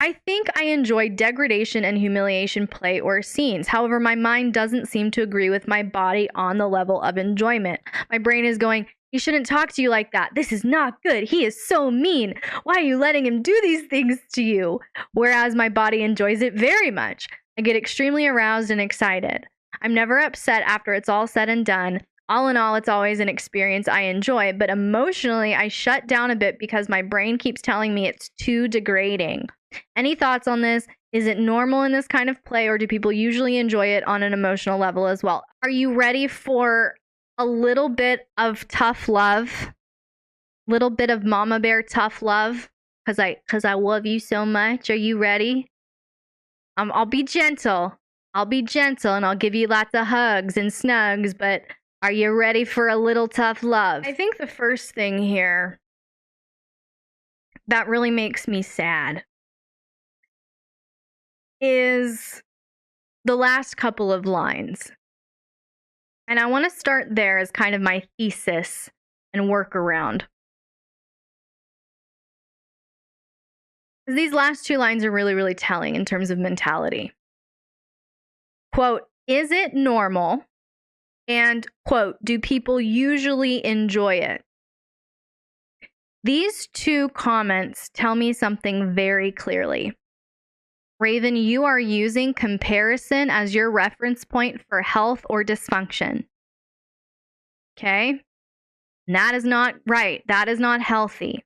I think I enjoy degradation and humiliation play or scenes. However, my mind doesn't seem to agree with my body on the level of enjoyment. My brain is going, he shouldn't talk to you like that. This is not good. He is so mean. Why are you letting him do these things to you? Whereas my body enjoys it very much. I get extremely aroused and excited. I'm never upset after it's all said and done. All in all, it's always an experience I enjoy, but emotionally, I shut down a bit because my brain keeps telling me it's too degrading. Any thoughts on this? Is it normal in this kind of play, or do people usually enjoy it on an emotional level as well? Are you ready for a little bit of tough love? Little bit of mama bear tough love? Because I love you so much. Are you ready? I'll be gentle. I'll be gentle and I'll give you lots of hugs and snugs, but are you ready for a little tough love? I think the first thing here that really makes me sad is the last couple of lines. And I want to start there as kind of my thesis and workaround. These last two lines are really, really telling in terms of mentality. Quote, is it normal? And quote, do people usually enjoy it? These two comments tell me something very clearly. Raven, you are using comparison as your reference point for health or dysfunction. Okay? And that is not right. That is not healthy.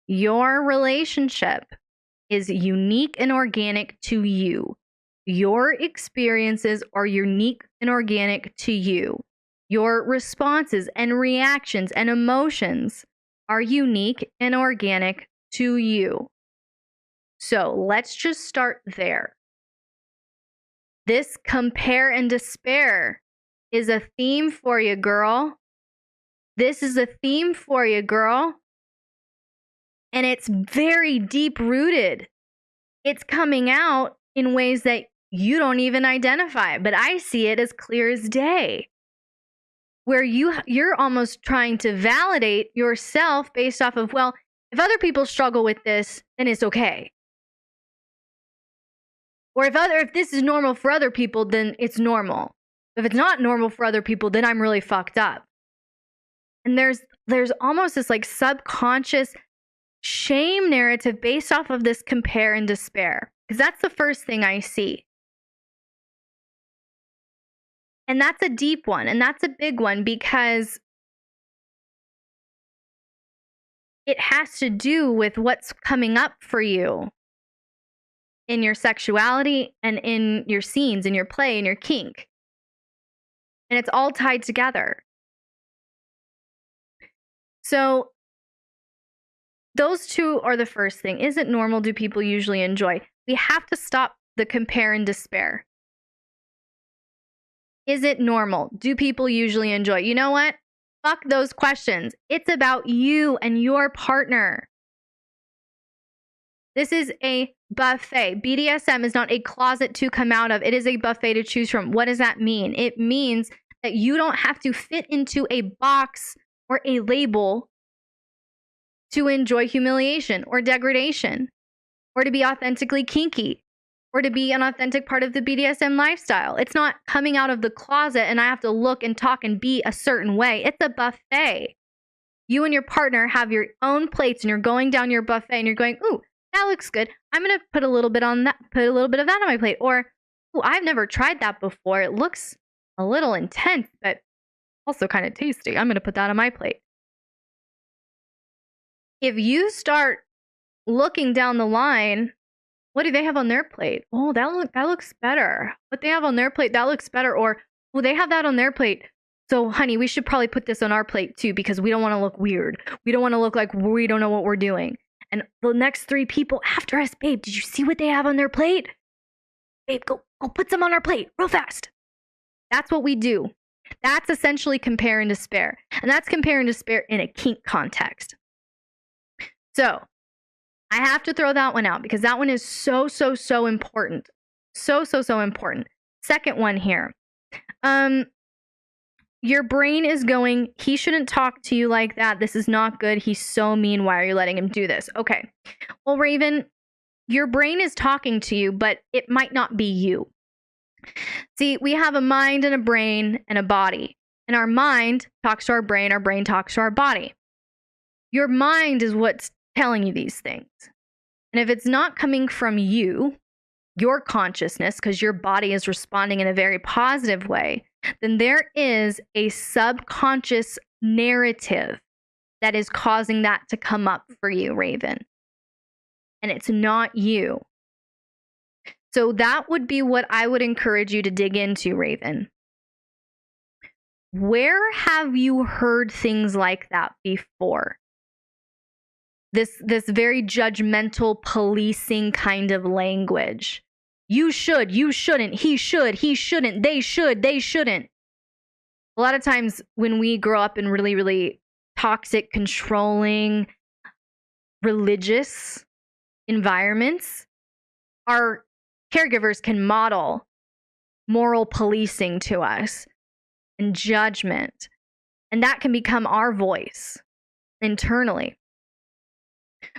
Your relationship is unique and organic to you. Your experiences are unique and organic to you. Your responses and reactions and emotions are unique and organic to you. So let's just start there. This compare and despair is a theme for you, girl. This is a theme for you, girl. And it's very deep rooted. It's coming out in ways that you don't even identify, but I see it as clear as day. Where you're almost trying to validate yourself based off of, well, if other people struggle with this, then it's okay. Or if this is normal for other people, then it's normal. If it's not normal for other people, then I'm really fucked up. And there's almost this like subconscious shame narrative based off of this compare and despair. Because that's the first thing I see. And that's a deep one. And that's a big one because it has to do with what's coming up for you in your sexuality and in your scenes, in your play, in your kink. And it's all tied together. So those two are the first thing. Is it normal? Do people usually enjoy? We have to stop the compare and despair. Is it normal? Do people usually enjoy? You know what? Fuck those questions. It's about you and your partner. This is a buffet. BDSM is not a closet to come out of. It is a buffet to choose from. What does that mean? It means that you don't have to fit into a box or a label to enjoy humiliation or degradation or to be authentically kinky or to be an authentic part of the BDSM lifestyle. It's not coming out of the closet and I have to look and talk and be a certain way. It's a buffet. You and your partner have your own plates and you're going down your buffet and you're going, ooh, that looks good. I'm going to put a little bit on that, put a little bit of that on my plate. Or, ooh, I've never tried that before. It looks a little intense, but also kind of tasty. I'm going to put that on my plate. If you start looking down the line, what do they have on their plate? Oh, that looks better. What they have on their plate, that looks better. Or, well, they have that on their plate. So, honey, we should probably put this on our plate too because we don't want to look weird. We don't want to look like we don't know what we're doing. And the next three people after us, babe, did you see what they have on their plate? Babe, go put some on our plate real fast. That's what we do. That's essentially compare and despair. And that's compare and despair in a kink context. So I have to throw that one out because that one is so important. So important. Second one here. Your brain is going, he shouldn't talk to you like that. This is not good. He's so mean. Why are you letting him do this? Okay. Well, Raven, Your brain is talking to you, but it might not be you. See, we have a mind and a brain and a body. And our mind talks to our brain talks to our body. Your mind is what's telling you these things. And if it's not coming from you, your consciousness, because your body is responding in a very positive way, then there is a subconscious narrative that is causing that to come up for you, Raven. And it's not you. So that would be what I would encourage you to dig into, Raven. Where have you heard things like that before? This very judgmental, policing kind of language. You should, you shouldn't, he shouldn't, they should, they shouldn't. A lot of times when we grow up in really, really toxic, controlling, religious environments, our caregivers can model moral policing to us and judgment. And that can become our voice internally.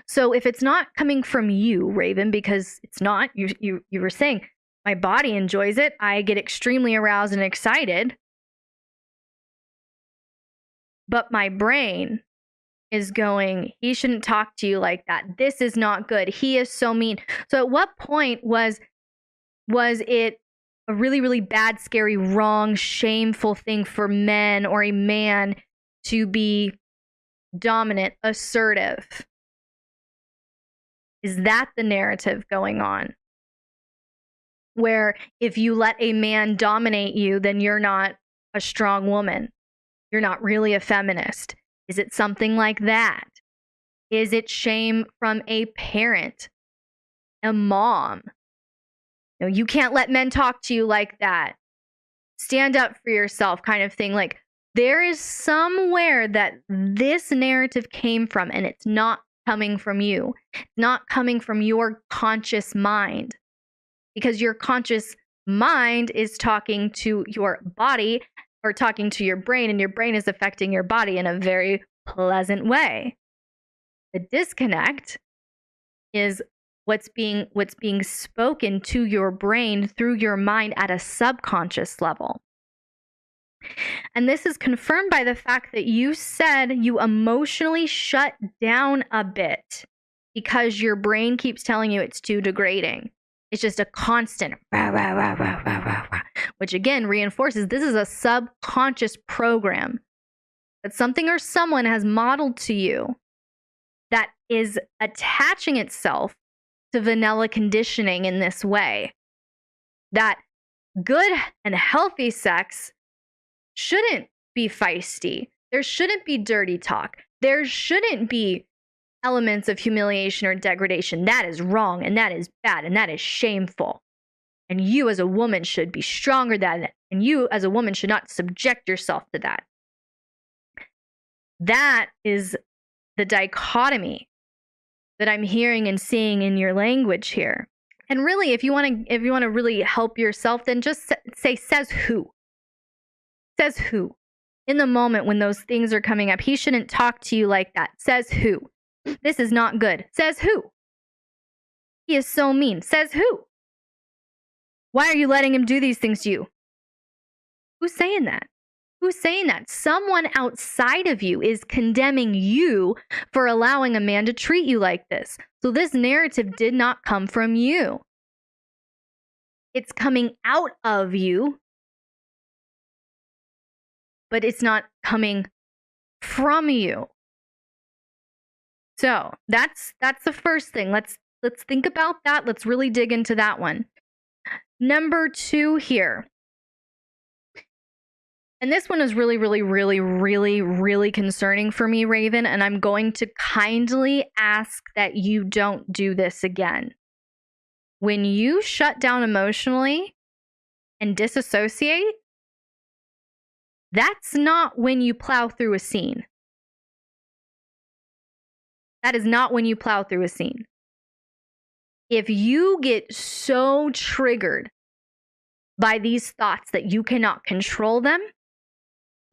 So if it's not coming from you, Raven, because it's not, you were saying, my body enjoys it, I get extremely aroused and excited, but my brain is going, he shouldn't talk to you like that. This is not good. He is so mean. So at what point was it a really, really bad, scary, wrong, shameful thing for men or a man to be dominant, assertive? Is that the narrative going on? Where if you let a man dominate you, then you're not a strong woman. You're not really a feminist. Is it something like that? Is it shame from a parent, a mom? You know, you can't let men talk to you like that. Stand up for yourself kind of thing. Like, there is somewhere that this narrative came from, and it's not coming from you. It's not coming from your conscious mind, because your conscious mind is talking to your body or talking to your brain, and your brain is affecting your body in a very pleasant way. The disconnect is what's being spoken to your brain through your mind at a subconscious level. And this is confirmed by the fact that you said you emotionally shut down a bit because your brain keeps telling you it's too degrading. It's just a constant rah, rah, rah, rah, rah, rah, rah, which again reinforces this is a subconscious program that something or someone has modeled to you that is attaching itself to vanilla conditioning in this way. That good and healthy sex shouldn't be feisty. There shouldn't be dirty talk. There shouldn't be elements of humiliation or degradation. That is wrong, and that is bad, and that is shameful. And you as a woman should be stronger than it. And you as a woman should not subject yourself to that. That is the dichotomy that I'm hearing and seeing in your language here. And really, if you want to really help yourself, then just say, says who? Says who? In the moment when those things are coming up, he shouldn't talk to you like that. Says who? This is not good. Says who? He is so mean. Says who? Why are you letting him do these things to you? Who's saying that? Who's saying that? Someone outside of you is condemning you for allowing a man to treat you like this. So this narrative did not come from you. It's coming out of you, but it's not coming from you. So that's the first thing. Let's think about that. Let's really dig into that one. Number 2 here. And this one is really, really, really, really, really concerning for me, Raven. And I'm going to kindly ask that you don't do this again. When you shut down emotionally and disassociate, that's not when you plow through a scene. That is not when you plow through a scene. If you get so triggered by these thoughts that you cannot control them,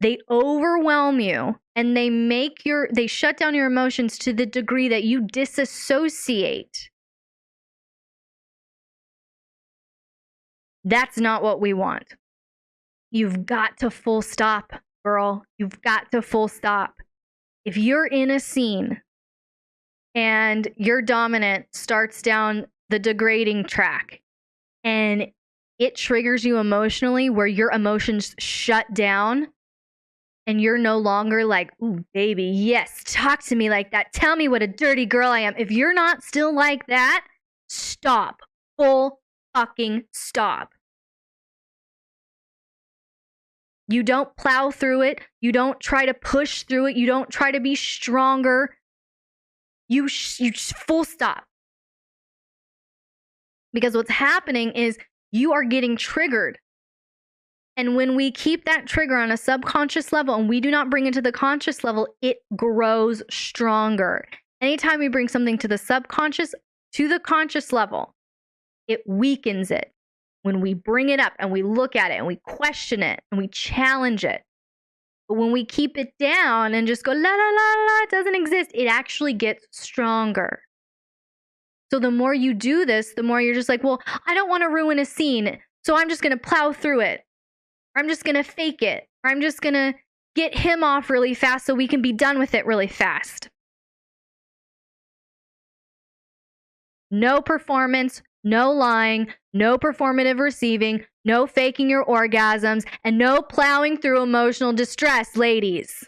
they overwhelm you and they shut down your emotions to the degree that you disassociate. That's not what we want. You've got to full stop, girl. You've got to full stop. If you're in a scene and your dominant starts down the degrading track and it triggers you emotionally where your emotions shut down and you're no longer like, ooh, baby, yes, talk to me like that. Tell me what a dirty girl I am. If you're not still like that, stop. Full fucking stop. You don't plow through it. You don't try to push through it. You don't try to be stronger. You full stop. Because what's happening is you are getting triggered. And when we keep that trigger on a subconscious level and we do not bring it to the conscious level, it grows stronger. Anytime we bring something to the subconscious, to the conscious level, it weakens it. When we bring it up and we look at it and we question it and we challenge it. But when we keep it down and just go, la, la, la, la, it doesn't exist, it actually gets stronger. So the more you do this, the more you're just like, well, I don't want to ruin a scene, so I'm just going to plow through it. Or I'm just going to fake it. Or I'm just going to get him off really fast so we can be done with it really fast. No performance, no lying, no performative receiving, no faking your orgasms, and no plowing through emotional distress, ladies.